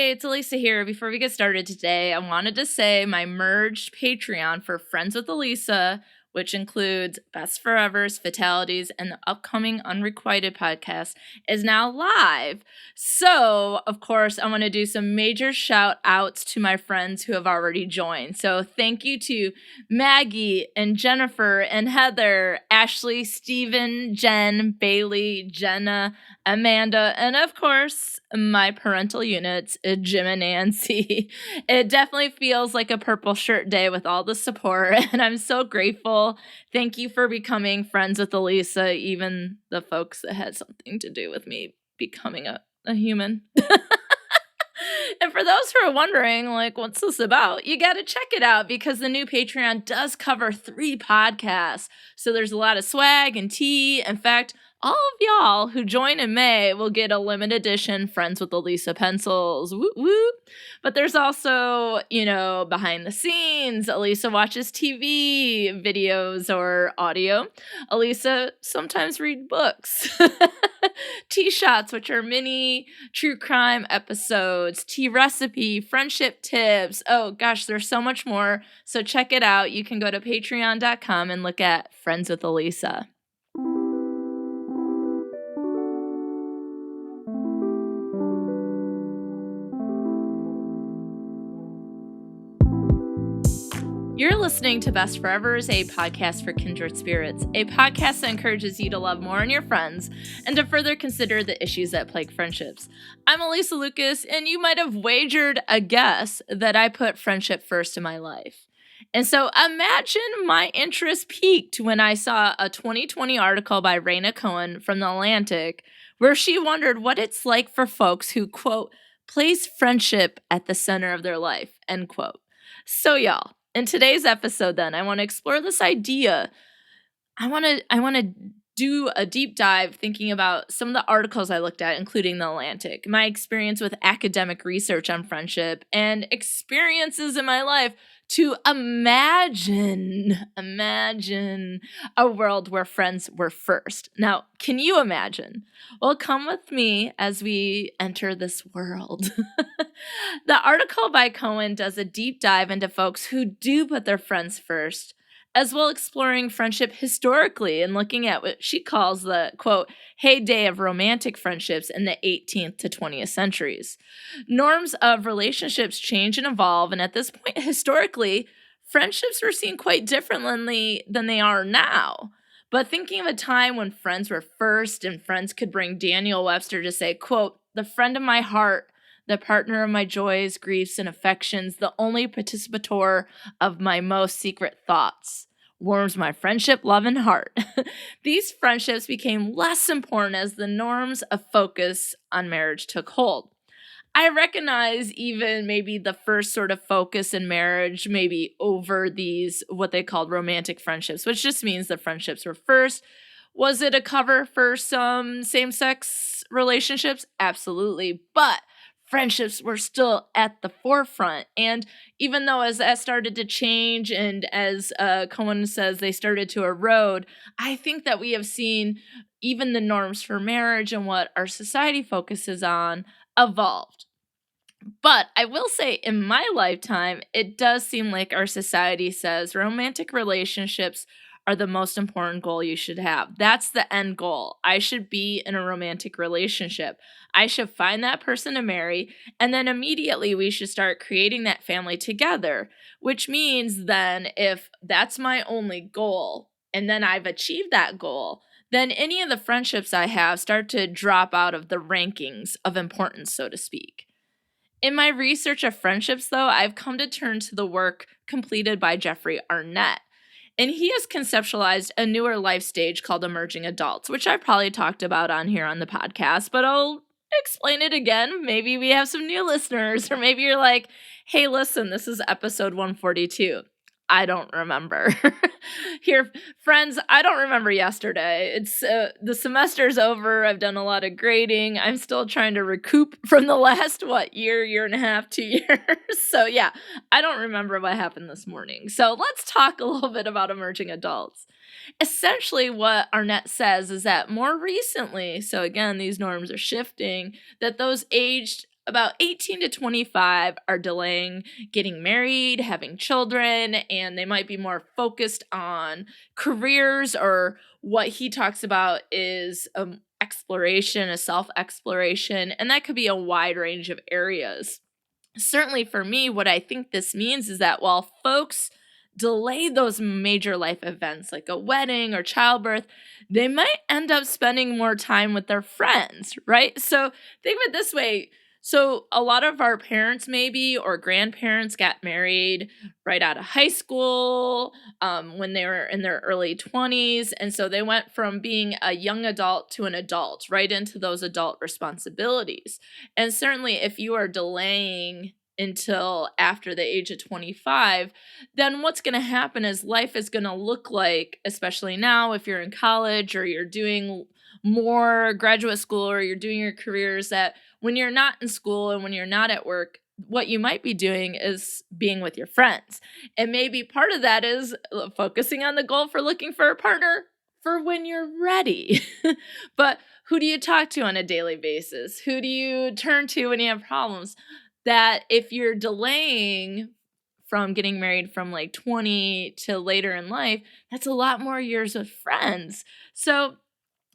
Hey, it's Alysa here. Before we get started today, I wanted to say my merged Patreon for Friends with Alysa, which includes Best Forevers, Fatalities, and the upcoming Unrequited podcast, is now live. So, of course, I want to do some major shout outs to my friends who have already joined. So, thank you to Maggie and Jennifer and Heather, Ashley, Steven, Jen, Bailey, Jenna, Amanda, and of course, my parental units, Jim and Nancy. It definitely feels like a purple shirt day with all the support, and I'm so grateful. Thank you for becoming friends with Alysa, even the folks that had something to do with me becoming a human. And for those who are wondering, like, what's this about? You got to check it out because the new Patreon does cover 3 podcasts. So there's a lot of swag and tea. In fact, all of y'all who join in May will get a limited edition Friends with Alysa pencils. Woo woo. But there's also, behind the scenes, Alysa watches TV videos or audio. Alysa sometimes read books. Tea shots, which are mini true crime episodes, tea recipe, friendship tips. Oh gosh, there's so much more. So check it out. You can go to patreon.com and look at Friends with Alysa. You're listening to Best Forevers, a podcast for kindred spirits, a podcast that encourages you to love more in your friends and to further consider the issues that plague friendships. I'm Alysa Lucas, and you might have wagered a guess that I put friendship first in my life. And so imagine my interest peaked when I saw a 2020 article by Raina Cohen from The Atlantic, where she wondered what it's like for folks who, quote, place friendship at the center of their life, end quote. So y'all, in today's episode, then, I want to explore this idea. I want to do a deep dive thinking about some of the articles I looked at, including The Atlantic, my experience with academic research on friendship, and experiences in my life to imagine a world where friends were first. Now, can you imagine? Well, come with me as we enter this world. The article by Cohen does a deep dive into folks who do put their friends first, as well exploring friendship historically and looking at what she calls the, quote, heyday of romantic friendships in the 18th to 20th centuries. Norms of relationships change and evolve, and at this point, historically, friendships were seen quite differently than they are now. But thinking of a time when friends were first and friends could bring Daniel Webster to say, quote, the friend of my heart, the partner of my joys, griefs, and affections, the only participator of my most secret thoughts, warms my friendship, love, and heart. These friendships became less important as the norms of focus on marriage took hold. I recognize even maybe the first sort of focus in marriage, maybe over these, what they called romantic friendships, which just means the friendships were first. Was it a cover for some same-sex relationships? Absolutely. But friendships were still at the forefront. And even though as that started to change and as Cohen says, they started to erode, I think that we have seen even the norms for marriage and what our society focuses on evolved. But I will say in my lifetime, it does seem like our society says romantic relationships are the most important goal you should have. That's the end goal. I should be in a romantic relationship. I should find that person to marry, and then immediately we should start creating that family together, which means then if that's my only goal, and then I've achieved that goal, then any of the friendships I have start to drop out of the rankings of importance, so to speak. In my research of friendships, though, I've come to turn to the work completed by Jeffrey Arnett. And he has conceptualized a newer life stage called emerging adults, which I've probably talked about on here on the podcast, but I'll explain it again. Maybe we have some new listeners, or maybe you're like, hey, listen, this is episode 142. I don't remember. Here, friends, I don't remember yesterday. It's the semester's over. I've done a lot of grading. I'm still trying to recoup from the last, year and a half, 2 years. So yeah, I don't remember what happened this morning. So let's talk a little bit about emerging adults. Essentially, what Arnett says is that more recently, so again, these norms are shifting, that those aged about 18 to 25 are delaying getting married, having children, and they might be more focused on careers, or what he talks about is exploration, a self-exploration, and that could be a wide range of areas. Certainly for me, what I think this means is that while folks delay those major life events like a wedding or childbirth, they might end up spending more time with their friends, right? So think of it this way. So a lot of our parents maybe or grandparents got married right out of high school, when they were in their early 20s. And so they went from being a young adult to an adult, right into those adult responsibilities. And certainly if you are delaying until after the age of 25, then what's going to happen is life is going to look like, especially now if you're in college or you're doing more graduate school or you're doing your careers, that when you're not in school and when you're not at work, what you might be doing is being with your friends. And maybe part of that is focusing on the goal for looking for a partner for when you're ready. But who do you talk to on a daily basis? Who do you turn to when you have problems? That if you're delaying from getting married from like 20 to later in life, that's a lot more years with friends. So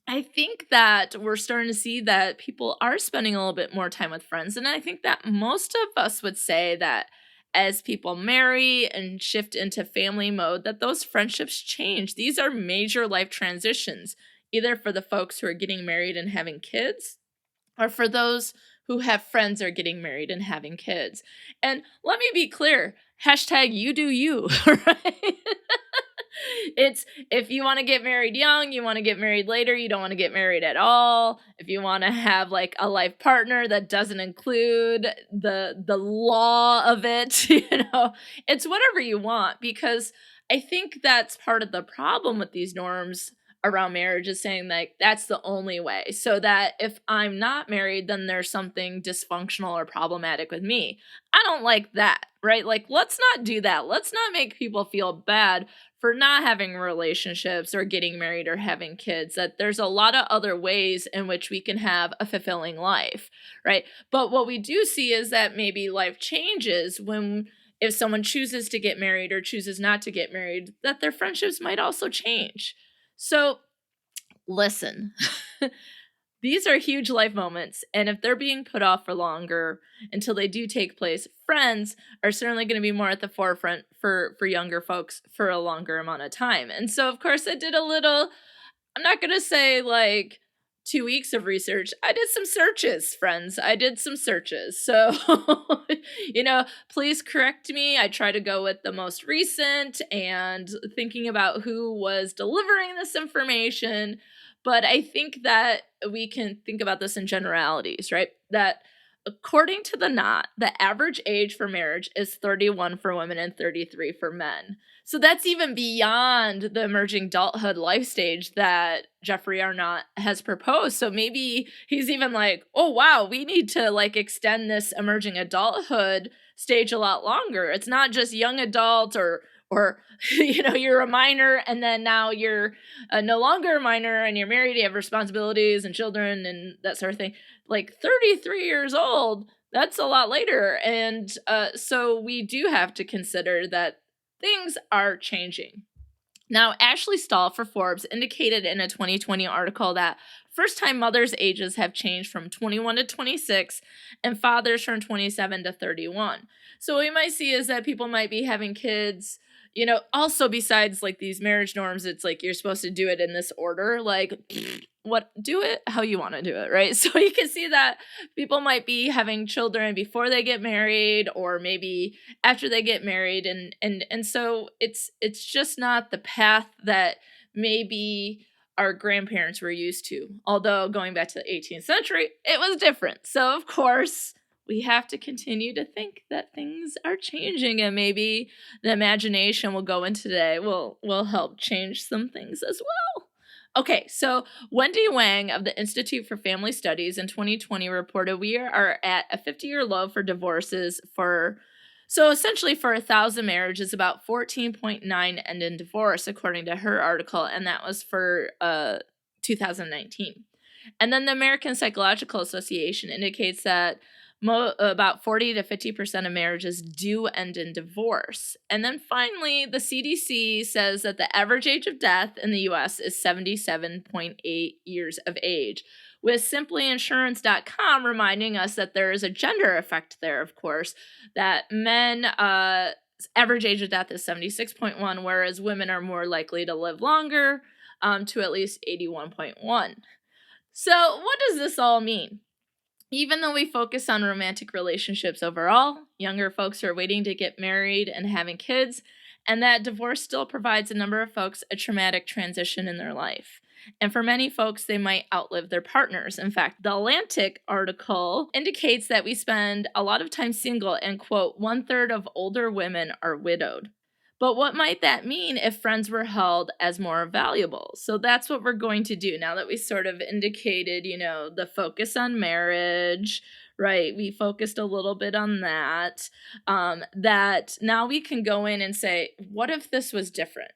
I think that we're starting to see that people are spending a little bit more time with friends. And I think that most of us would say that as people marry and shift into family mode, that those friendships change. These are major life transitions, either for the folks who are getting married and having kids, or for those who have friends that are getting married and having kids. And let me be clear, hashtag you do you, right? It's if you want to get married young, you want to get married later, you don't want to get married at all. If you want to have like a life partner that doesn't include the law of it, it's whatever you want, because I think that's part of the problem with these norms around marriage, is saying like that's the only way. So that if I'm not married, then there's something dysfunctional or problematic with me. I don't like that, right? Like, let's not do that. Let's not make people feel bad for not having relationships or getting married or having kids. That there's a lot of other ways in which we can have a fulfilling life, right? But what we do see is that maybe life changes when, if someone chooses to get married or chooses not to get married, that their friendships might also change. So listen, these are huge life moments, and if they're being put off for longer until they do take place, friends are certainly going to be more at the forefront for younger folks for a longer amount of time. And so, of course, I did a little, I'm not going to say like 2 weeks of research. I did some searches, friends. I did some searches. So, please correct me. I try to go with the most recent and thinking about who was delivering this information. But I think that we can think about this in generalities, right? That according to the Knot, the average age for marriage is 31 for women and 33 for men. So that's even beyond the emerging adulthood life stage that Jeffrey Arnott has proposed. So maybe he's even like, oh, wow, we need to like extend this emerging adulthood stage a lot longer. It's not just young adult or you're a minor and then now you're no longer a minor and you're married, you have responsibilities and children and that sort of thing. Like 33 years old, that's a lot later. And so we do have to consider that things are changing. Now, Ashley Stahl for Forbes indicated in a 2020 article that first-time mothers' ages have changed from 21 to 26 and fathers from 27 to 31. So what we might see is that people might be having kids, also besides like these marriage norms, it's like you're supposed to do it in this order, like do it how you want to do it, right? So you can see that people might be having children before they get married or maybe after they get married, and so it's just not the path that maybe our grandparents were used to. Although going back to the 18th century, it was different. So of course, we have to continue to think that things are changing, and maybe the imagination we'll go into today will help change some things as well. Okay, so Wendy Wang of the Institute for Family Studies in 2020 reported we are at a 50-year low for divorces so essentially for 1,000 marriages, about 14.9 end in divorce, according to her article, and that was for 2019. And then the American Psychological Association indicates that About 40 to 50% of marriages do end in divorce. And then finally, the CDC says that the average age of death in the US is 77.8 years of age, with simplyinsurance.com reminding us that there is a gender effect there, of course, that men, average age of death is 76.1, whereas women are more likely to live longer, to at least 81.1. So what does this all mean? Even though we focus on romantic relationships overall, younger folks are waiting to get married and having kids, and that divorce still provides a number of folks a traumatic transition in their life. And for many folks, they might outlive their partners. In fact, the Atlantic article indicates that we spend a lot of time single and, quote, 1/3 of older women are widowed. But what might that mean if friends were held as more valuable? So that's what we're going to do now that we sort of indicated, the focus on marriage, right? We focused a little bit on that. That now we can go in and say, what if this was different?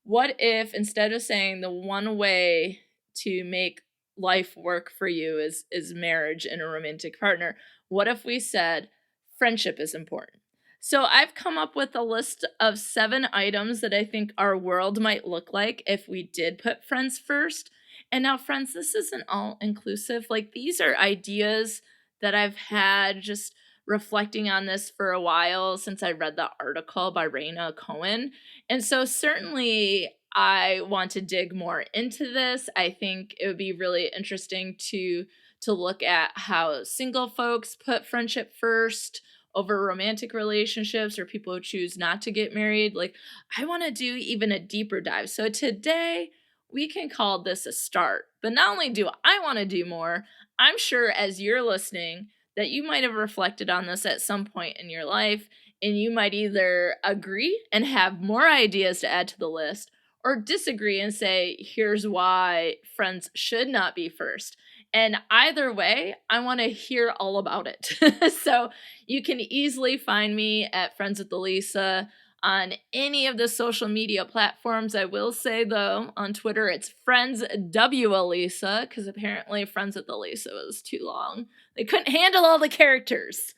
What if instead of saying the one way to make life work for you is marriage and a romantic partner, what if we said friendship is important? So I've come up with a list of 7 items that I think our world might look like if we did put friends first. And now, friends, this isn't all inclusive. Like, these are ideas that I've had just reflecting on this for a while since I read the article by Raina Cohen. And so certainly I want to dig more into this. I think it would be really interesting to look at how single folks put friendship first over romantic relationships, or people who choose not to get married. Like, I want to do even a deeper dive. So today we can call this a start. But not only do I want to do more, I'm sure as you're listening that you might have reflected on this at some point in your life, and you might either agree and have more ideas to add to the list, or disagree and say, here's why friends should not be first. And either way, I want to hear all about it. So you can easily find me at Friends with Alysa on any of the social media platforms. I will say, though, on Twitter, it's Friends W Alysa, because apparently Friends with Alysa was too long. They couldn't handle all the characters.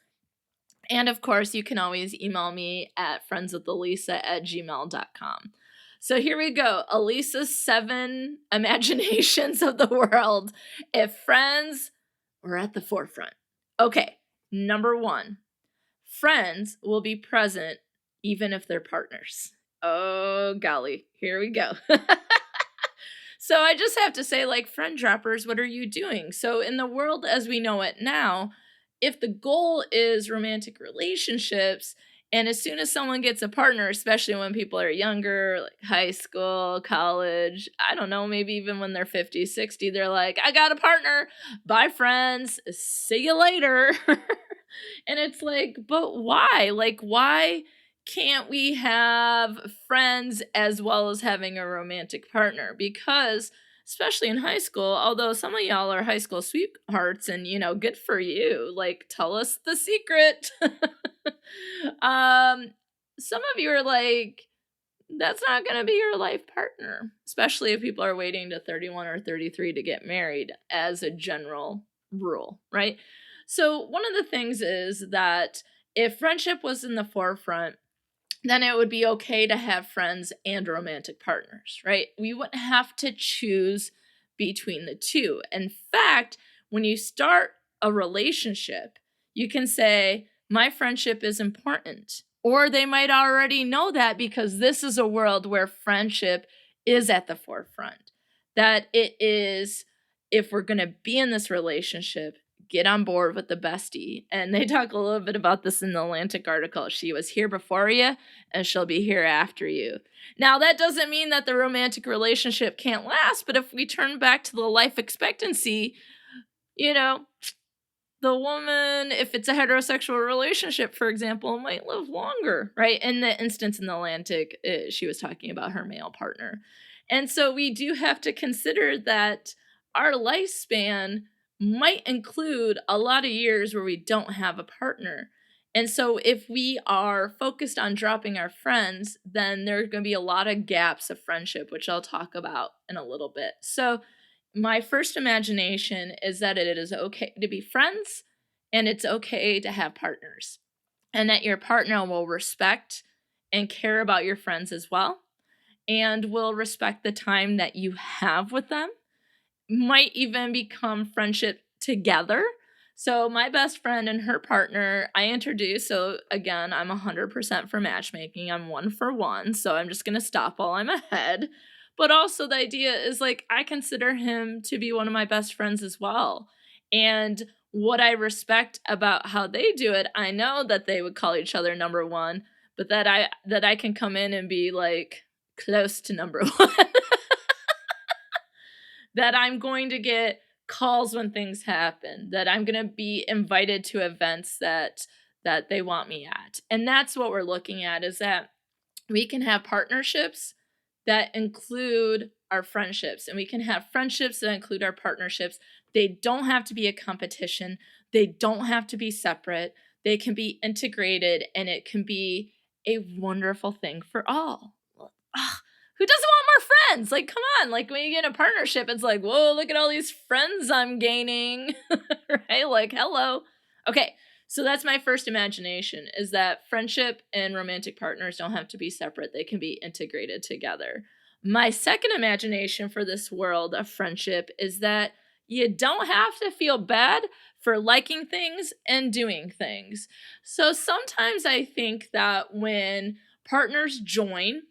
And of course, you can always email me at friendswithalysa@gmail.com. So here we go. Alysa's 7 imaginations of the world if friends were at the forefront. Okay, number 1. Friends will be present even if they're partners. Oh, golly. Here we go. So I just have to say, like, friend droppers, what are you doing? So in the world as we know it now, if the goal is romantic relationships, and as soon as someone gets a partner, especially when people are younger, like high school, college, I don't know, maybe even when they're 50, 60, they're like, I got a partner. Bye, friends. See you later. And it's like, but why? Like, why can't we have friends as well as having a romantic partner? Because especially in high school, although some of y'all are high school sweethearts and, good for you. Like, tell us the secret. Some of you are like, that's not going to be your life partner, especially if people are waiting to 31 or 33 to get married as a general rule, right? So one of the things is that if friendship was in the forefront, then it would be okay to have friends and romantic partners, right? We wouldn't have to choose between the two. In fact, when you start a relationship, you can say, my friendship is important. Or they might already know that because this is a world where friendship is at the forefront. That it is, if we're going to be in this relationship, get on board with the bestie. And they talk a little bit about this in the Atlantic article. She was here before you, and she'll be here after you. Now, that doesn't mean that the romantic relationship can't last, but if we turn back to the life expectancy, the woman, if it's a heterosexual relationship, for example, might live longer, right? In the instance in the Atlantic, she was talking about her male partner. And so we do have to consider that our lifespan might include a lot of years where we don't have a partner. And so if we are focused on dropping our friends, then there are going to be a lot of gaps of friendship, which I'll talk about in a little bit. So my first imagination is that it is okay to be friends and it's okay to have partners, and that your partner will respect and care about your friends as well, and will respect the time that you have with them, might even become friendship together. So my best friend and her partner, I introduced. So again, I'm 100% for matchmaking. I'm 1 for 1. So I'm just going to stop while I'm ahead. But also the idea is like, I consider him to be one of my best friends as well. And what I respect about how they do it, I know that they would call each other number one, but that I can come in and be like close to number one. That I'm going to get calls when things happen, that I'm going to be invited to events that they want me at. And that's what we're looking at, is that we can have partnerships that include our friendships, and we can have friendships that include our partnerships. They don't have to be a competition. They don't have to be separate. They can be integrated, and it can be a wonderful thing for all. Ugh, who doesn't want more friends? Like, come on. Like, when you get in a partnership, it's like, whoa, look at all these friends I'm gaining. Right? Like, hello. Okay. So that's my first imagination, is that friendship and romantic partners don't have to be separate. They can be integrated together. My second imagination for this world of friendship is that you don't have to feel bad for liking things and doing things. So sometimes I think that when partners join,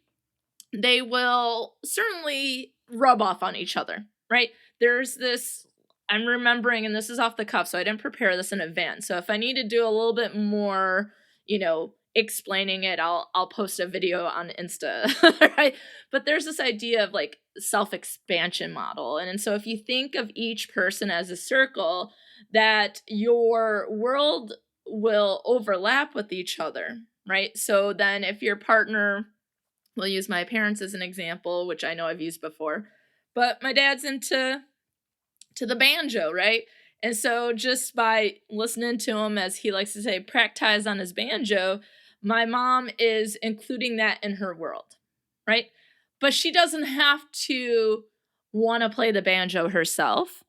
they will certainly rub off on each other, right? There's this, I'm remembering, and this is off the cuff, so I didn't prepare this in advance. So if I need to do a little bit more, explaining it, I'll post a video on Insta, right? But there's this idea of like self-expansion model. And so if you think of each person as a circle, that your world will overlap with each other, right? So then if your partner, we'll use my parents as an example, which I know I've used before, but my dad's into the banjo, right? And so just by listening to him, as he likes to say, practice on his banjo, my mom is including that in her world, right? But she doesn't have to want to play the banjo herself.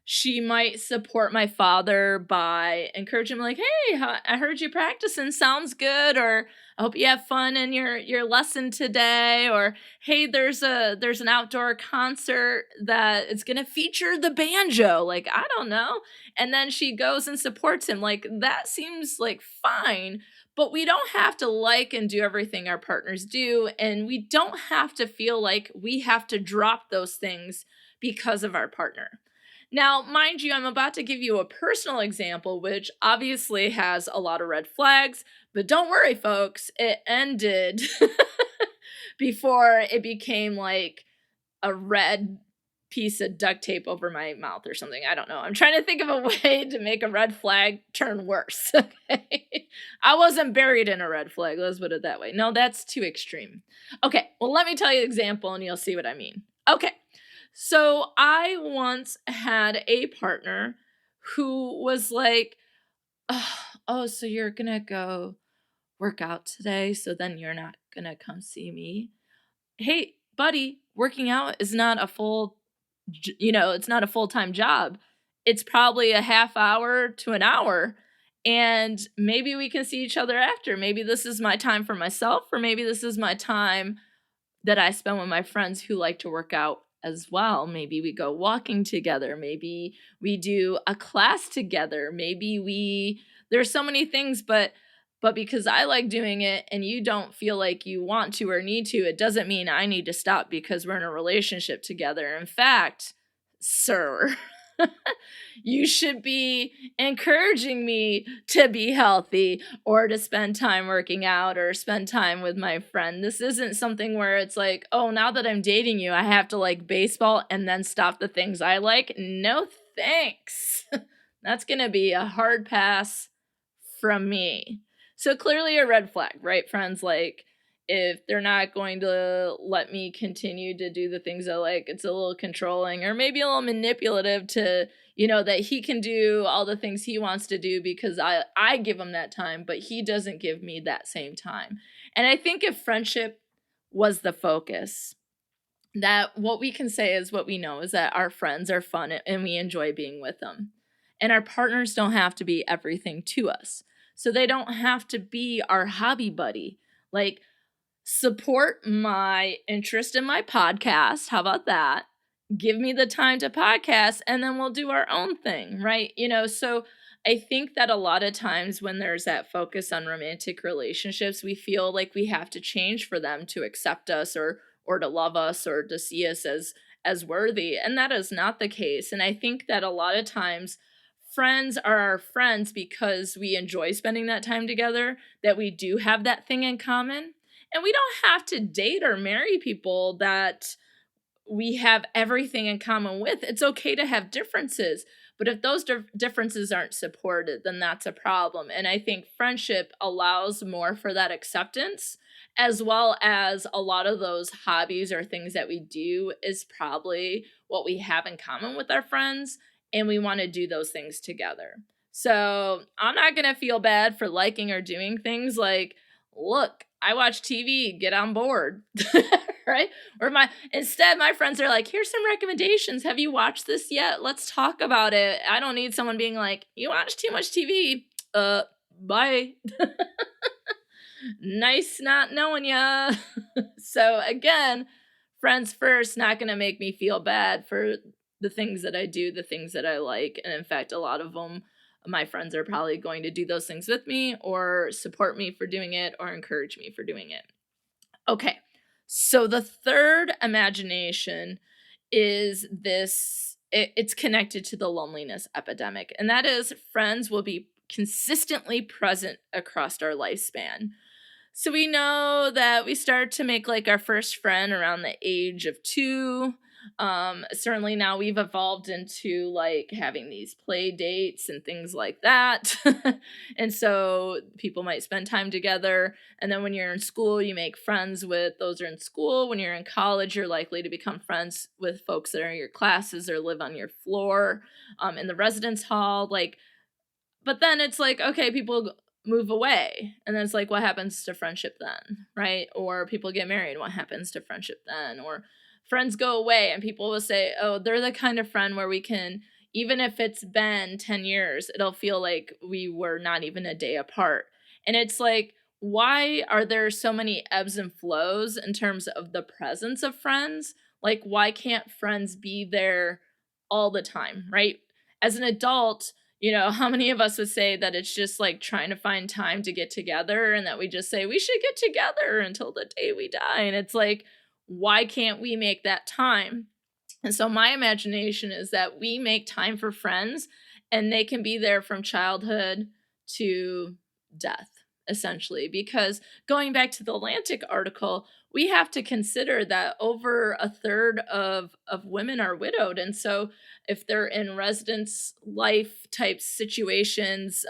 She might support my father by encouraging him, like, hey, I heard you practicing, sounds good, or I hope you have fun in your lesson today, or hey, there's an outdoor concert that it's gonna feature the banjo, like, I don't know. And then she goes and supports him. Like, that seems like fine, but we don't have to like and do everything our partners do, and we don't have to feel like we have to drop those things because of our partner. Now, mind you, I'm about to give you a personal example, which obviously has a lot of red flags, but don't worry, folks, it ended before it became like a red piece of duct tape over my mouth or something. I don't know. I'm trying to think of a way to make a red flag turn worse. Okay. I wasn't buried in a red flag. Let's put it that way. No, that's too extreme. Okay. Well, let me tell you an example and you'll see what I mean. Okay. So I once had a partner who was like, oh, so you're going to go work out today, so then you're not going to come see me. Hey, buddy, working out is not a it's not a full-time job. It's probably a half hour to an hour. And maybe we can see each other after. Maybe this is my time for myself, or maybe this is my time that I spend with my friends who like to work out as well. Maybe we go walking together. Maybe we do a class together. There's so many things, but because I like doing it and you don't feel like you want to or need to, it doesn't mean I need to stop because we're in a relationship together. In fact, sir, you should be encouraging me to be healthy or to spend time working out or spend time with my friend. This isn't something where it's like, oh, now that I'm dating you, I have to like baseball and then stop the things I like. No, thanks. That's going to be a hard pass from me. So clearly a red flag, right, friends? Like, if they're not going to let me continue to do the things I like, it's a little controlling or maybe a little manipulative to, that he can do all the things he wants to do because I give him that time, but he doesn't give me that same time. And I think if friendship was the focus, that what we can say is what we know is that our friends are fun and we enjoy being with them. And our partners don't have to be everything to us. So they don't have to be our hobby buddy. Like, support my interest in my podcast. How about that? Give me the time to podcast and then we'll do our own thing, right? So I think that a lot of times when there's that focus on romantic relationships, we feel like we have to change for them to accept us or to love us or to see us as worthy. And that is not the case. And I think that a lot of times friends are our friends because we enjoy spending that time together, that we do have that thing in common. And we don't have to date or marry people that we have everything in common with. It's okay to have differences, but if those differences aren't supported, then that's a problem. And I think friendship allows more for that acceptance, as well as a lot of those hobbies or things that we do is probably what we have in common with our friends, and we want to do those things together. So I'm not going to feel bad for liking or doing things like, look, I watch TV, get on board. Right? Or instead my friends are like, here's some recommendations. Have you watched this yet? Let's talk about it. I don't need someone being like, you watch too much TV. Bye. Nice not knowing ya. So again, friends first, not going to make me feel bad for the things that I do, the things that I like. And in fact, a lot of them, my friends are probably going to do those things with me or support me for doing it or encourage me for doing it. Okay. So the third imagination is it's connected to the loneliness epidemic, and that is friends will be consistently present across our lifespan. So we know that we start to make like our first friend around the age of 2. Certainly now we've evolved into like having these play dates and things like that. And so people might spend time together. And then when you're in school, you make friends with those who are in school. When you're in college, you're likely to become friends with folks that are in your classes or live on your floor, in the residence hall. But then it's like, okay, people move away. And then it's like, what happens to friendship then, right? Or people get married. What happens to friendship then? Or friends go away and people will say, oh, they're the kind of friend where we can, even if it's been 10 years, it'll feel like we were not even a day apart. And it's like, why are there so many ebbs and flows in terms of the presence of friends? Like, why can't friends be there all the time, right? As an adult, how many of us would say that it's just like trying to find time to get together and that we just say we should get together until the day we die? And it's like, why can't we make that time? And so my imagination is that we make time for friends and they can be there from childhood to death, essentially. Because going back to the Atlantic article, we have to consider that over a third of women are widowed. And so if they're in residence life type situations,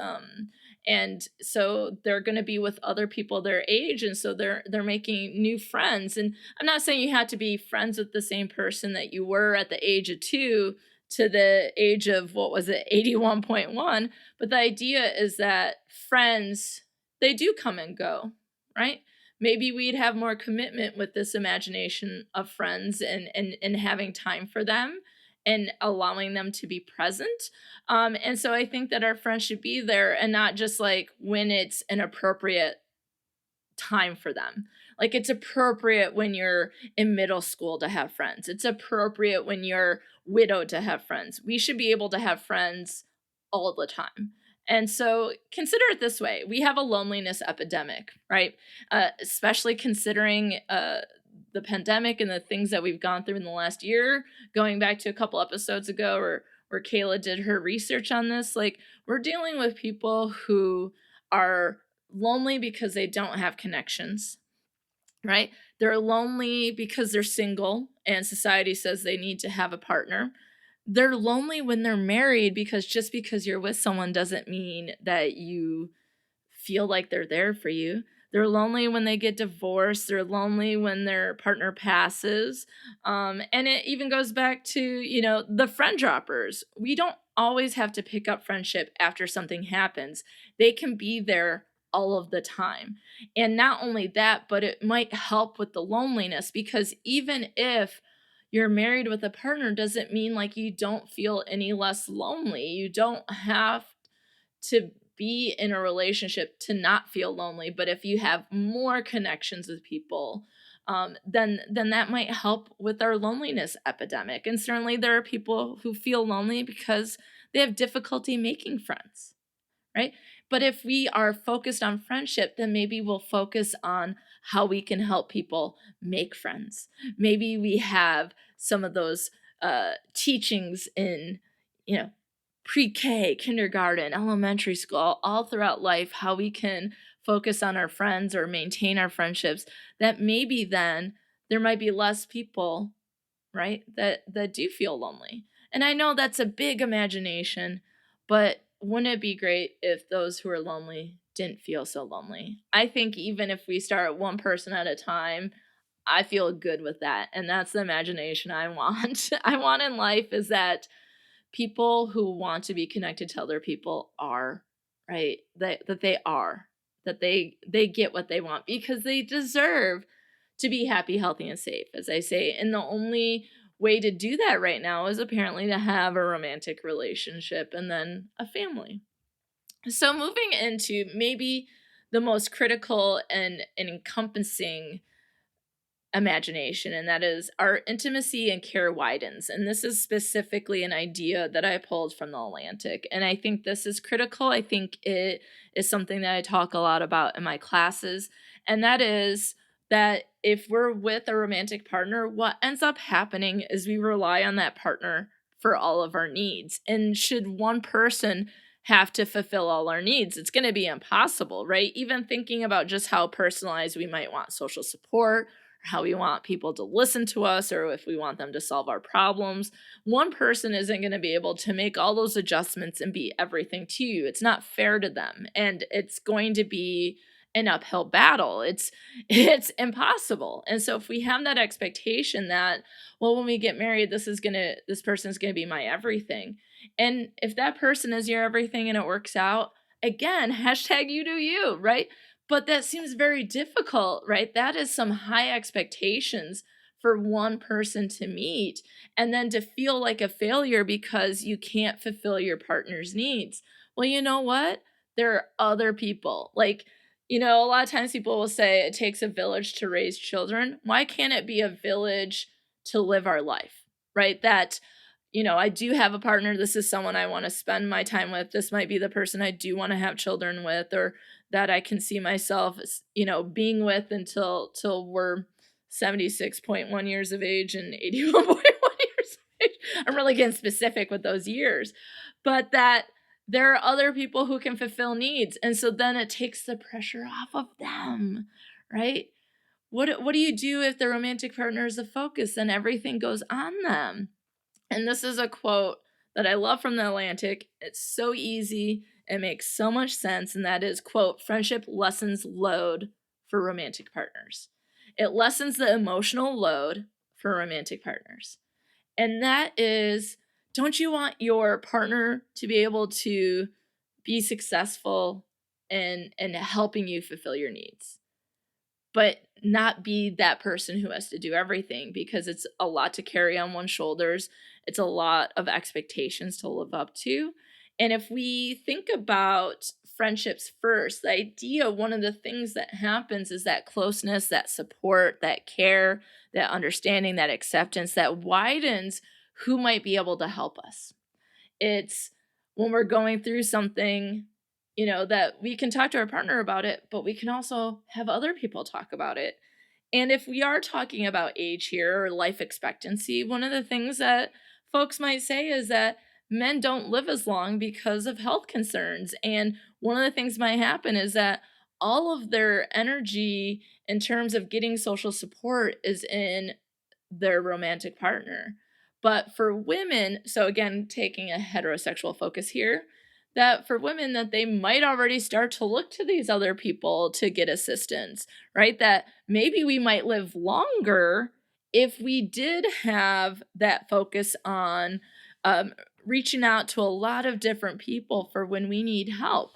and so they're going to be with other people their age, and so they're making new friends. And I'm not saying you have to be friends with the same person that you were at the age of 2 to the age of, 81.1, but the idea is that friends, they do come and go, right? Maybe we'd have more commitment with this imagination of friends and having time for them and allowing them to be present. And so I think that our friends should be there and not just like when it's an appropriate time for them. Like, it's appropriate when you're in middle school to have friends. It's appropriate when you're widowed to have friends. We should be able to have friends all the time. And so consider it this way. We have a loneliness epidemic, right? Especially considering the pandemic and the things that we've gone through in the last year, going back to a couple episodes ago where Kayla did her research on this. Like, we're dealing with people who are lonely because they don't have connections, right? They're lonely because they're single and society says they need to have a partner. They're lonely when they're married because just because you're with someone doesn't mean that you feel like they're there for you. They're lonely when they get divorced. They're lonely when their partner passes. And it even goes back to, the friend droppers. We don't always have to pick up friendship after something happens. They can be there all of the time. And not only that, but it might help with the loneliness, because even if you're married with a partner doesn't mean like you don't feel any less lonely. You don't have to be in a relationship to not feel lonely, but if you have more connections with people, then that might help with our loneliness epidemic. And certainly there are people who feel lonely because they have difficulty making friends, right? But if we are focused on friendship, then maybe we'll focus on how we can help people make friends. Maybe we have some of those teachings in, you know, pre-K, kindergarten, elementary school, all throughout life, how we can focus on our friends or maintain our friendships, that maybe then there might be less people, right, that do feel lonely. And I know that's a big imagination, but wouldn't it be great if those who are lonely didn't feel so lonely? I think even if we start one person at a time, I feel good with that. And that's the imagination I want. I want in life is that people who want to be connected to other people are, right? That they are, that they get what they want because they deserve to be happy, healthy, and safe, as I say. And the only way to do that right now is apparently to have a romantic relationship and then a family. So moving into maybe the most critical and encompassing imagination, and that is our intimacy and care widens. And this is specifically an idea that I pulled from the Atlantic, and I think this is critical. I think it is something that I talk a lot about in my classes, and that is that if we're with a romantic partner, what ends up happening is we rely on that partner for all of our needs. And should one person have to fulfill all our needs, it's going to be impossible, right? Even thinking about just how personalized we might want social support, how we want people to listen to us, or if we want them to solve our problems. One person isn't going to be able to make all those adjustments and be everything to you. It's not fair to them, and it's going to be an uphill battle. It's impossible. And so if we have that expectation that, well, when we get married, this person's going to be my everything. And if that person is your everything and it works out, again, hashtag you do you, right? But that seems very difficult, right? That is some high expectations for one person to meet, and then to feel like a failure because you can't fulfill your partner's needs. Well, you know what? There are other people. Like, a lot of times people will say it takes a village to raise children. Why can't it be a village to live our life, right? That I do have a partner. This is someone I want to spend my time with. This might be the person I do want to have children with, or that I can see myself, being with until we're 76.1 years of age and 81.1 years of age. I'm really getting specific with those years, but that there are other people who can fulfill needs. And so then it takes the pressure off of them, right? What do you do if the romantic partner is the focus? Then everything goes on them. And this is a quote that I love from the Atlantic. It's so easy. It makes so much sense. And that is, quote, friendship lessens load for romantic partners. It lessens the emotional load for romantic partners. And that is, don't you want your partner to be able to be successful in helping you fulfill your needs, but not be that person who has to do everything, because it's a lot to carry on one's shoulders. It's a lot of expectations to live up to. And if we think about friendships first, the idea, one of the things that happens is that closeness, that support, that care, that understanding, that acceptance, that widens who might be able to help us. It's when we're going through something, that we can talk to our partner about it, but we can also have other people talk about it. And if we are talking about age here or life expectancy, one of the things that folks might say is that men don't live as long because of health concerns. And one of the things might happen is that all of their energy in terms of getting social support is in their romantic partner. But for women, so again, taking a heterosexual focus here, that for women that they might already start to look to these other people to get assistance, right? That maybe we might live longer if we did have that focus on reaching out to a lot of different people for when we need help.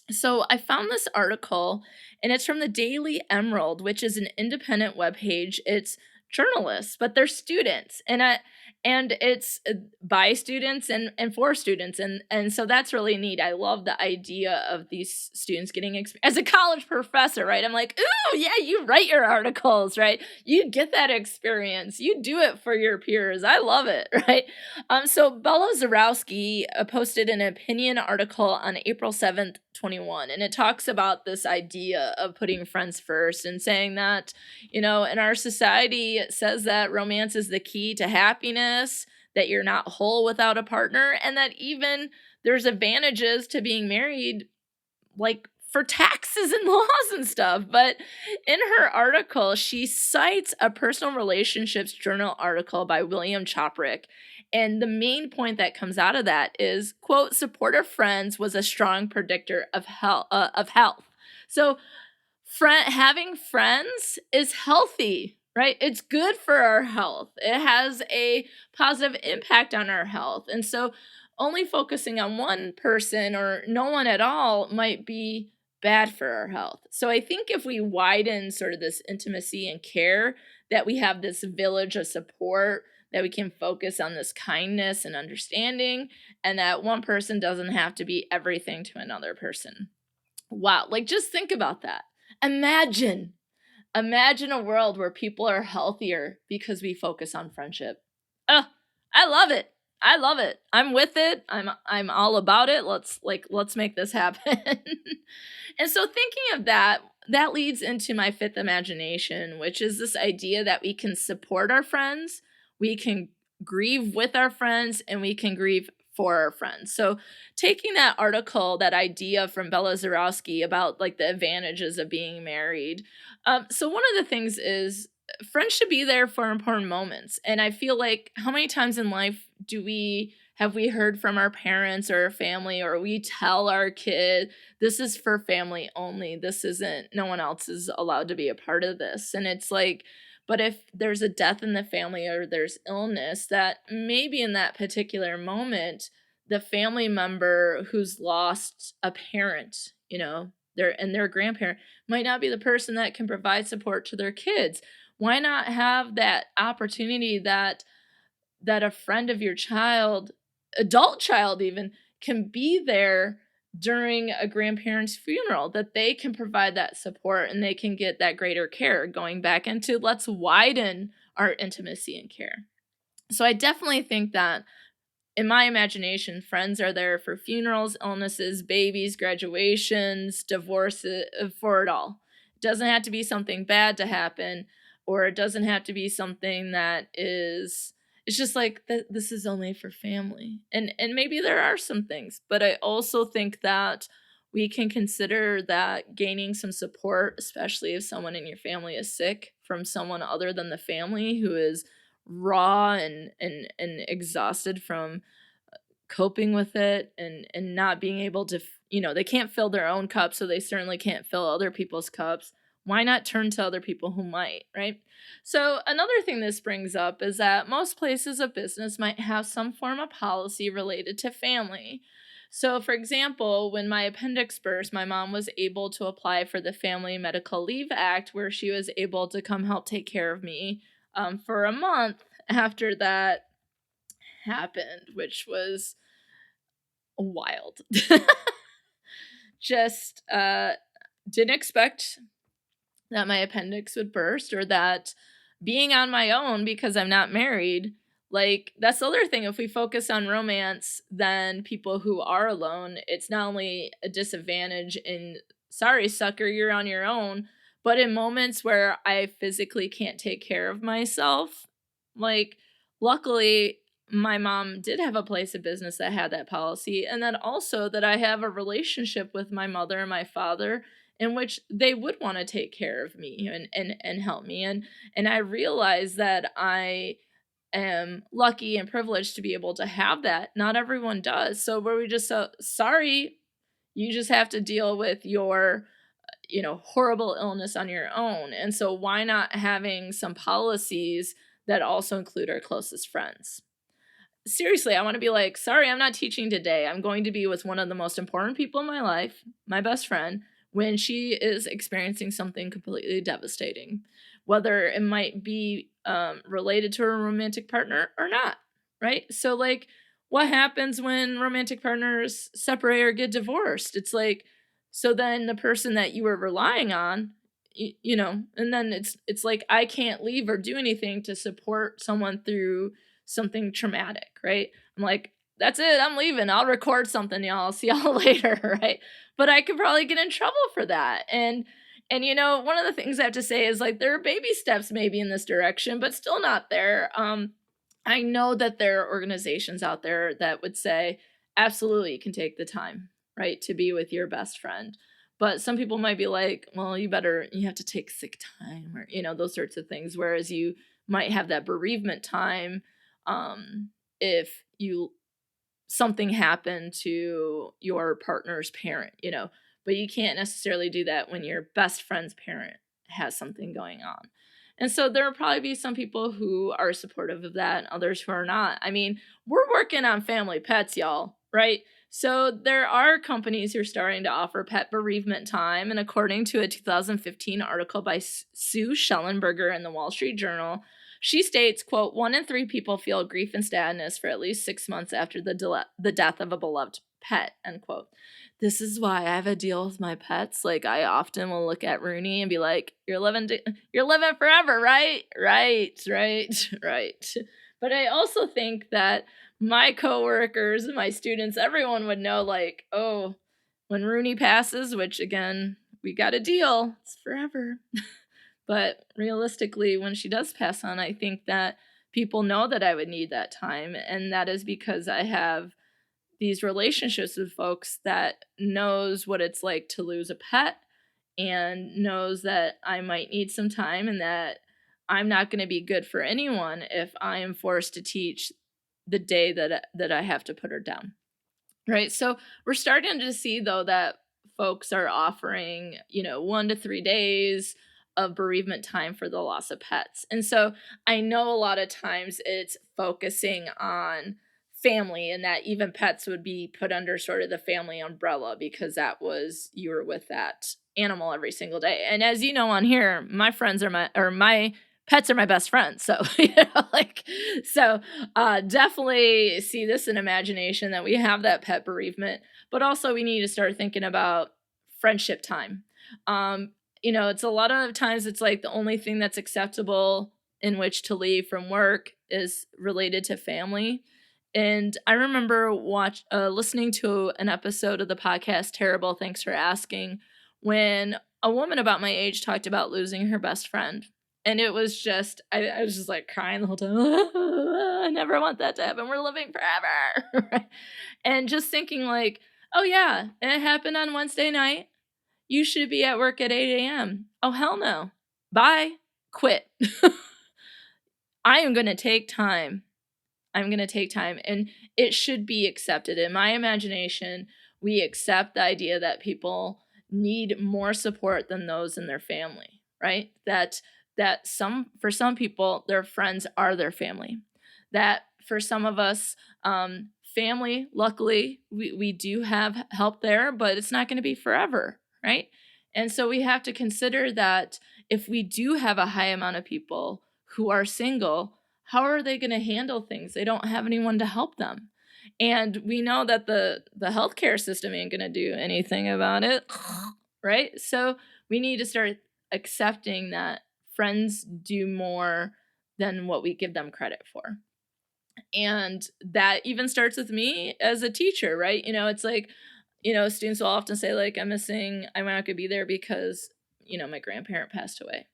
So I found this article, and it's from the Daily Emerald, which is an independent webpage. It's journalists, but they're students, and it's by students and for students, and so that's really neat. I love the idea of these students getting as a college professor, right? I'm like, ooh, yeah, you write your articles, right? You get that experience, you do it for your peers. I love it, right? So Bella Zarowski posted an opinion article on April 7th, 21, and it talks about this idea of putting friends first and saying that, in our society, it says that romance is the key to happiness, that you're not whole without a partner, and that even there's advantages to being married, like for taxes and laws and stuff. But in her article, she cites a personal relationships journal article by William Choprick. And the main point that comes out of that is, quote, supportive friends was a strong predictor of health. So having friends is healthy, right? It's good for our health. It has a positive impact on our health. And so only focusing on one person or no one at all might be bad for our health. So I think if we widen sort of this intimacy and care, that we have this village of support, that we can focus on this kindness and understanding, and that one person doesn't have to be everything to another person. Wow, like just think about that. Imagine a world where people are healthier because we focus on friendship. Oh, I love it. I love it. I'm with it. I'm all about it. Let's make this happen. And so thinking of that leads into my fifth imagination, which is this idea that we can support our friends, we can grieve with our friends, and we can grieve for our friends. So taking that article, that idea from Bella Zarowski about like the advantages of being married. So one of the things is friends should be there for important moments. And I feel like how many times in life have we heard from our parents or our family, or we tell our kid, this is for family only. This isn't, no one else is allowed to be a part of this. And it's like, but if there's a death in the family or there's illness, that maybe in that particular moment, the family member who's lost a parent, their grandparent might not be the person that can provide support to their kids. Why not have that opportunity that a friend of your child, adult child even, can be there during a grandparent's funeral, that they can provide that support and they can get that greater care, going back into let's widen our intimacy and care. So I definitely think that in my imagination, friends are there for funerals, illnesses, babies, graduations, divorces, for it all. It doesn't have to be something bad to happen, or it doesn't have to be something that is, it's just like this is only for family. And maybe there are some things, but I also think that we can consider that gaining some support, especially if someone in your family is sick, from someone other than the family who is raw and exhausted from coping with it and not being able to, they can't fill their own cup, so they certainly can't fill other people's cups. Why not turn to other people who might, right? So another thing this brings up is that most places of business might have some form of policy related to family. So for example, when my appendix burst, my mom was able to apply for the Family Medical Leave Act, where she was able to come help take care of me for a month after that happened, which was wild. Just didn't expect that my appendix would burst, or that being on my own because I'm not married, like that's the other thing. If we focus on romance, then people who are alone, it's not only a disadvantage in, sorry, sucker, you're on your own, but in moments where I physically can't take care of myself, like luckily my mom did have a place of business that had that policy, and then also that I have a relationship with my mother and my father in which they would want to take care of me and help me. And I realize that I am lucky and privileged to be able to have that. Not everyone does. So where we just sorry, you just have to deal with your horrible illness on your own. And so why not having some policies that also include our closest friends? Seriously, I want to be like, sorry, I'm not teaching today. I'm going to be with one of the most important people in my life, my best friend, when she is experiencing something completely devastating. whether it might be related to a romantic partner or not, right? So like, what happens when romantic partners separate or get divorced? It's like, so then the person that you were relying on, and then it's like, I can't leave or do anything to support someone through something traumatic, right? I'm like, that's it, I'm leaving, I'll record something, y'all, see y'all later, right? But I could probably get in trouble for that. And one of the things I have to say is like, there are baby steps maybe in this direction, but still not there. I know that there are organizations out there that would say, absolutely, you can take the time, right, to be with your best friend. But some people might be like, well, you have to take sick time, or, those sorts of things. Whereas you might have that bereavement time if something happened to your partner's parent, but you can't necessarily do that when your best friend's parent has something going on. And so there will probably be some people who are supportive of that and others who are not. I mean, we're working on family pets, y'all, right? So there are companies who are starting to offer pet bereavement time. And according to a 2015 article by Sue Schellenberger in the Wall Street Journal, she states, quote, 1 in 3 people feel grief and sadness for at least 6 months after the death of a beloved pet, end quote. This is why I have a deal with my pets. Like, I often will look at Rooney and be like, you're living forever, right? Right. But I also think that my coworkers and my students, everyone would know, like, oh, when Rooney passes, which again, we got a deal, it's forever. But realistically, when she does pass on, I think that people know that I would need that time. And that is because I have these relationships with folks that knows what it's like to lose a pet and knows that I might need some time and that I'm not going to be good for anyone if I am forced to teach the day that I have to put her down. Right? So we're starting to see, though, that folks are offering, 1 to 3 days of bereavement time for the loss of pets. And so I know a lot of times it's focusing on family, and that even pets would be put under sort of the family umbrella because you were with that animal every single day. And as you know on here, my pets are my best friends. So, definitely see this in imagination that we have that pet bereavement, but also we need to start thinking about friendship time. It's a lot of times it's like the only thing that's acceptable in which to leave from work is related to family. And I remember listening to an episode of the podcast, Terrible, Thanks for Asking, when a woman about my age talked about losing her best friend. And it was just, I was just like crying the whole time. I never want that to happen. We're living forever. And just thinking like, oh yeah, it happened on Wednesday night. You should be at work at 8 a.m. Oh, hell no. Bye. Quit. I am going to take time. And it should be accepted. In my imagination, we accept the idea that people need more support than those in their family, right? That for some people, their friends are their family. That for some of us, family, luckily, we do have help there, but it's not going to be forever, right? And so we have to consider that if we do have a high amount of people who are single, how are they going to handle things? They don't have anyone to help them. And we know that the healthcare system ain't going to do anything about it, right? So we need to start accepting that friends do more than what we give them credit for. And that even starts with me as a teacher, right? It's like, students will often say like, I'm not going to be there because, my grandparent passed away.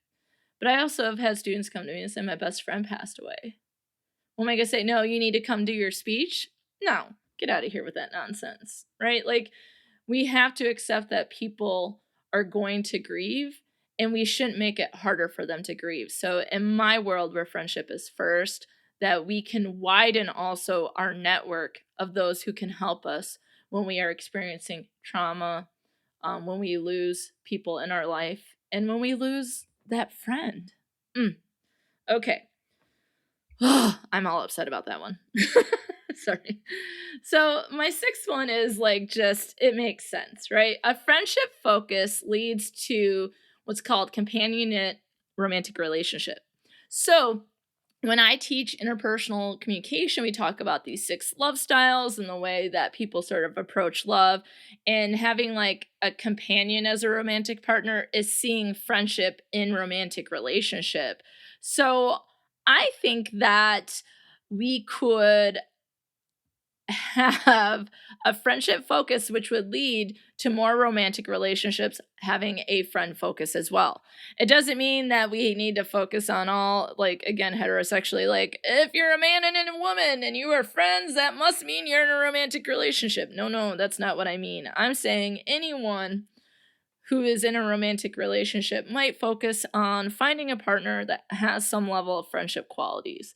But I also have had students come to me and say, my best friend passed away. Well, am I going to say, no, you need to come do your speech? No, get out of here with that nonsense, right? Like, we have to accept that people are going to grieve, and we shouldn't make it harder for them to grieve. So in my world where friendship is first, that we can widen also our network of those who can help us when we are experiencing trauma, when we lose people in our life, and when we lose that friend. Okay. I'm all upset about that one. Sorry. So my sixth one is like, just, it makes sense, right? A friendship focus leads to what's called companionate romantic relationship. So when I teach interpersonal communication, we talk about these 6 love styles and the way that people sort of approach love, and having like a companion as a romantic partner is seeing friendship in romantic relationship. So I think that we could have a friendship focus, which would lead to more romantic relationships having a friend focus as well. It doesn't mean that we need to focus on all, like, again, heterosexually, like, if you're a man and a woman and you are friends, that must mean you're in a romantic relationship. No, that's not what I mean. I'm saying anyone who is in a romantic relationship might focus on finding a partner that has some level of friendship qualities,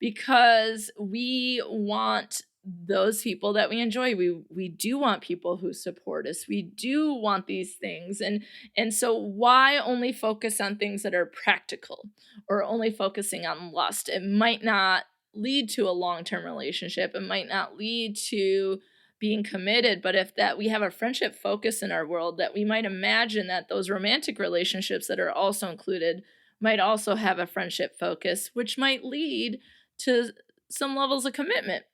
because we want those people that we enjoy. We do want people who support us. We do want these things. And so why only focus on things that are practical, or only focusing on lust? It might not lead to a long-term relationship. It might not lead to being committed, but if that we have a friendship focus in our world, that we might imagine that those romantic relationships that are also included might also have a friendship focus, which might lead to some levels of commitment,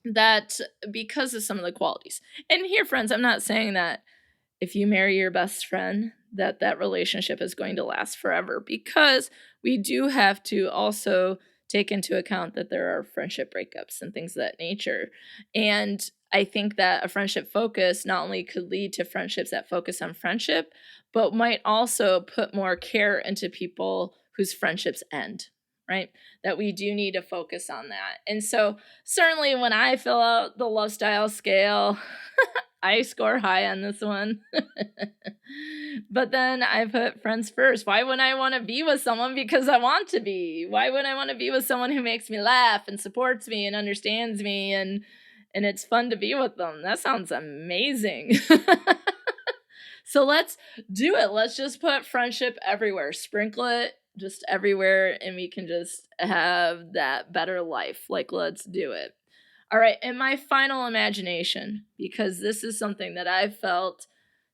that because of some of the qualities. And here, friends, I'm not saying that if you marry your best friend, that relationship is going to last forever, because we do have to also take into account that there are friendship breakups and things of that nature. And I think that a friendship focus not only could lead to friendships that focus on friendship, but might also put more care into people whose friendships end, right? That we do need to focus on that. And so certainly when I fill out the love style scale, I score high on this one. But then I put friends first. Why wouldn't I want to be with someone because I want to be? Why wouldn't I want to be with someone who makes me laugh and supports me and understands me, and it's fun to be with them? That sounds amazing. So let's do it. Let's just put friendship everywhere. Sprinkle it just everywhere, and we can just have that better life. Like, let's do it. All right, and my final imagination, because this is something that I've felt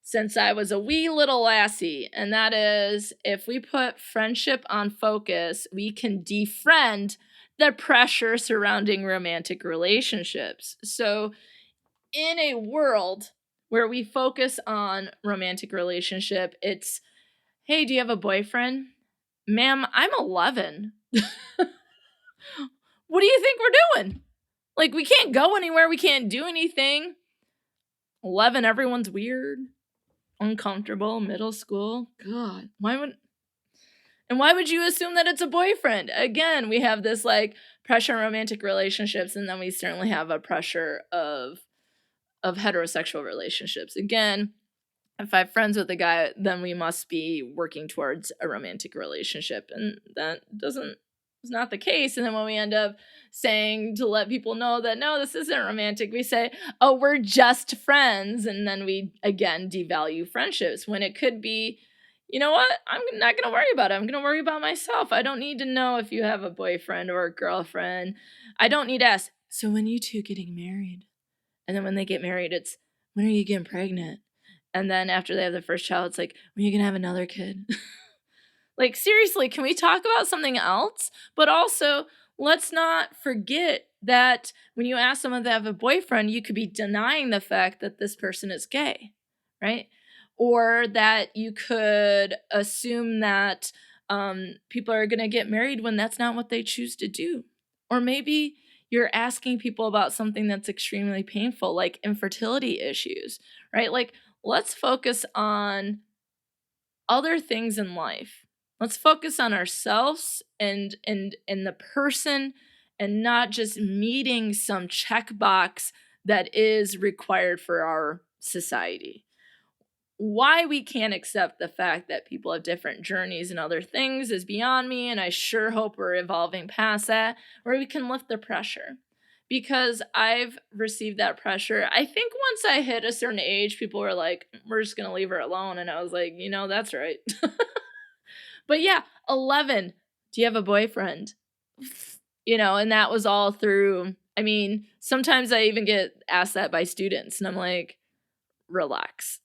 since I was a wee little lassie, and that is, if we put friendship on focus, we can defriend the pressure surrounding romantic relationships. So in a world where we focus on romantic relationship, it's, hey, do you have a boyfriend? Ma'am, I'm 11. What do you think we're doing? Like, we can't go anywhere. We can't do anything. 11, everyone's weird, uncomfortable, middle school. God, why would you assume that it's a boyfriend? Again, we have this like pressure on romantic relationships, and then we certainly have a pressure of heterosexual relationships. Again, if I have friends with a guy, then we must be working towards a romantic relationship, and that is not the case. And then when we end up saying, to let people know that no, this isn't romantic, we say, oh, we're just friends, and then we again devalue friendships, when it could be, you know what, I'm not going to worry about it. I'm going to worry about myself. I don't need to know if you have a boyfriend or a girlfriend. I don't need to ask, so when you two getting married? And then when they get married, it's, when are you getting pregnant? And then after they have their first child, it's like, when are you going to have another kid? Like, seriously, can we talk about something else? But also, let's not forget that when you ask someone to have a boyfriend, you could be denying the fact that this person is gay, right? Or that you could assume that people are going to get married when that's not what they choose to do. Or maybe you're asking people about something that's extremely painful, like infertility issues, right? Like, let's focus on other things in life. Let's focus on ourselves and the person, and not just meeting some checkbox that is required for our society. Why we can't accept the fact that people have different journeys and other things is beyond me, and I sure hope we're evolving past that, where we can lift the pressure. Because I've received that pressure. I think once I hit a certain age, people were like, we're just going to leave her alone. And I was like, that's right. But yeah, 11, do you have a boyfriend? And that was all through, sometimes I even get asked that by students, and I'm like, relax.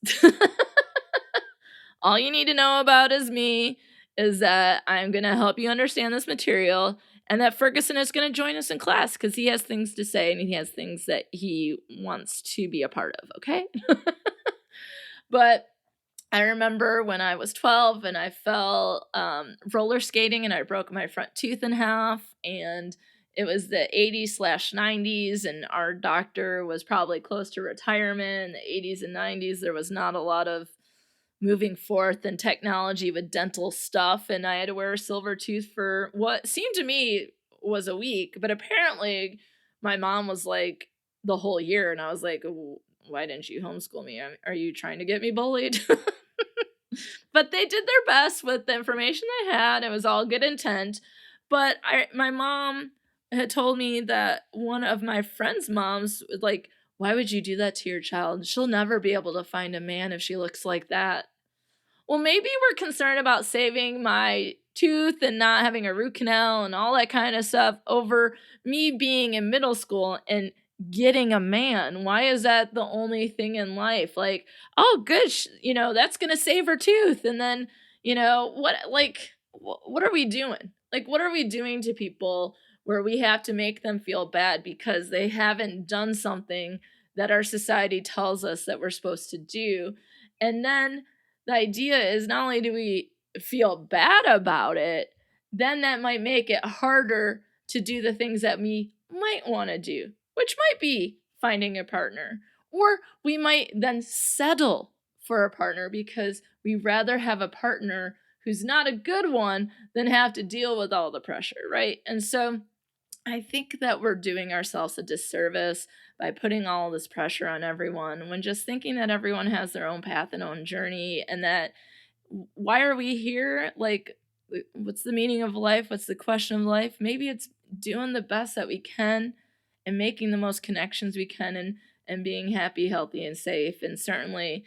All you need to know about is me is that I'm going to help you understand this material, and that Ferguson is going to join us in class because he has things to say and he has things that he wants to be a part of, okay? But I remember when I was 12 and I fell roller skating and I broke my front tooth in half, and it was the 80s/90s, and our doctor was probably close to retirement. In the 80s and 90s, there was not a lot of moving forth in technology with dental stuff, and I had to wear a silver tooth for what seemed to me was a week, but apparently my mom was like the whole year, and I was like, why didn't you homeschool me? Are you trying to get me bullied? But they did their best with the information they had. It was all good intent. But my mom had told me that one of my friend's moms was like, why would you do that to your child? She'll never be able to find a man if she looks like that. Well, maybe we're concerned about saving my tooth and not having a root canal and all that kind of stuff over me being in middle school and getting a man. Why is that the only thing in life? Like, oh, good, that's going to save her tooth. And then, what are we doing? Like, what are we doing to people where we have to make them feel bad because they haven't done something that our society tells us that we're supposed to do? And then the idea is not only do we feel bad about it, then that might make it harder to do the things that we might want to do, which might be finding a partner. Or we might then settle for a partner because we'd rather have a partner who's not a good one than have to deal with all the pressure, right? And so I think that we're doing ourselves a disservice by putting all this pressure on everyone when just thinking that everyone has their own path and own journey, and that why are we here? Like, what's the meaning of life? What's the question of life? Maybe it's doing the best that we can and making the most connections we can and being happy, healthy, and safe. And certainly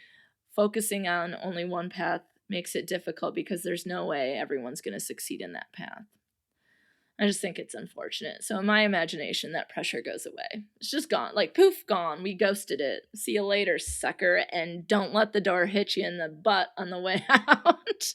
focusing on only one path makes it difficult because there's no way everyone's going to succeed in that path. I just think it's unfortunate. So in my imagination, that pressure goes away. It's just gone. Like, poof, gone. We ghosted it. See you later, sucker. And don't let the door hit you in the butt on the way out.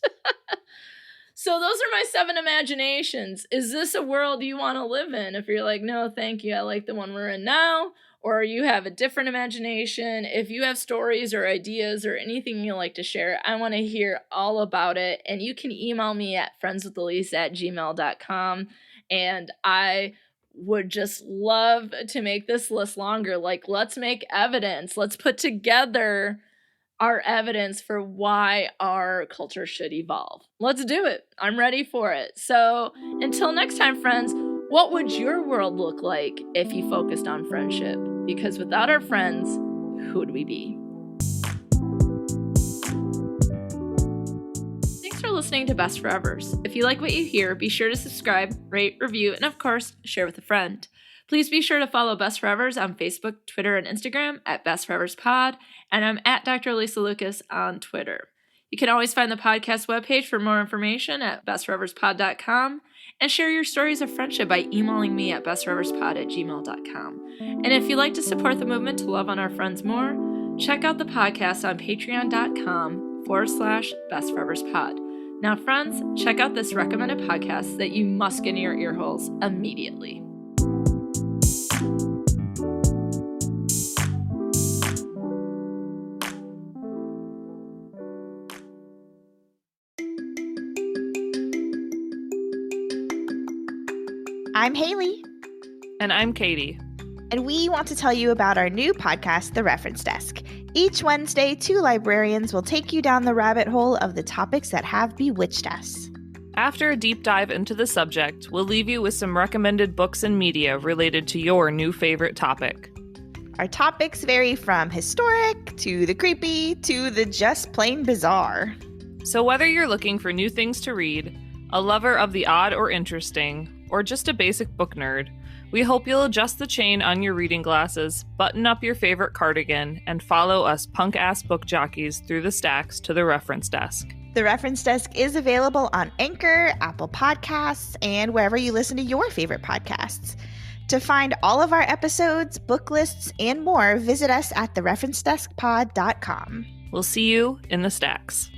So those are my 7 imaginations. Is this a world you want to live in? If you're like, no, thank you, I like the one we're in now, or you have a different imagination, if you have stories or ideas or anything you like to share, I want to hear all about it. And you can email me at friendswithalysa@gmail.com. And I would just love to make this list longer. Like, let's make evidence. Let's put together our evidence for why our culture should evolve. Let's do it. I'm ready for it. So until next time, friends, what would your world look like if you focused on friendship? Because without our friends, who would we be? Thanks for listening to Best Forevers. If you like what you hear, be sure to subscribe, rate, review, and of course, share with a friend. Please be sure to follow Best Forevers on Facebook, Twitter, and Instagram at Best Forevers Pod, and I'm at Dr. Alysa Lucas on Twitter. You can always find the podcast webpage for more information at bestforeverspod.com, and share your stories of friendship by emailing me at bestforeverspod@gmail.com. And if you'd like to support the movement to love on our friends more, check out the podcast on patreon.com/bestforeverspod. Now, friends, check out this recommended podcast that you must get in your ear holes immediately. I'm Haley. And I'm Katie. And we want to tell you about our new podcast, The Reference Desk. Each Wednesday, 2 librarians will take you down the rabbit hole of the topics that have bewitched us. After a deep dive into the subject, we'll leave you with some recommended books and media related to your new favorite topic. Our topics vary from historic, to the creepy, to the just plain bizarre. So whether you're looking for new things to read, a lover of the odd or interesting, or just a basic book nerd, we hope you'll adjust the chain on your reading glasses, button up your favorite cardigan, and follow us punk-ass book jockeys through the stacks to the reference desk. The Reference Desk is available on Anchor, Apple Podcasts, and wherever you listen to your favorite podcasts. To find all of our episodes, book lists, and more, visit us at thereferencedeskpod.com. We'll see you in the stacks.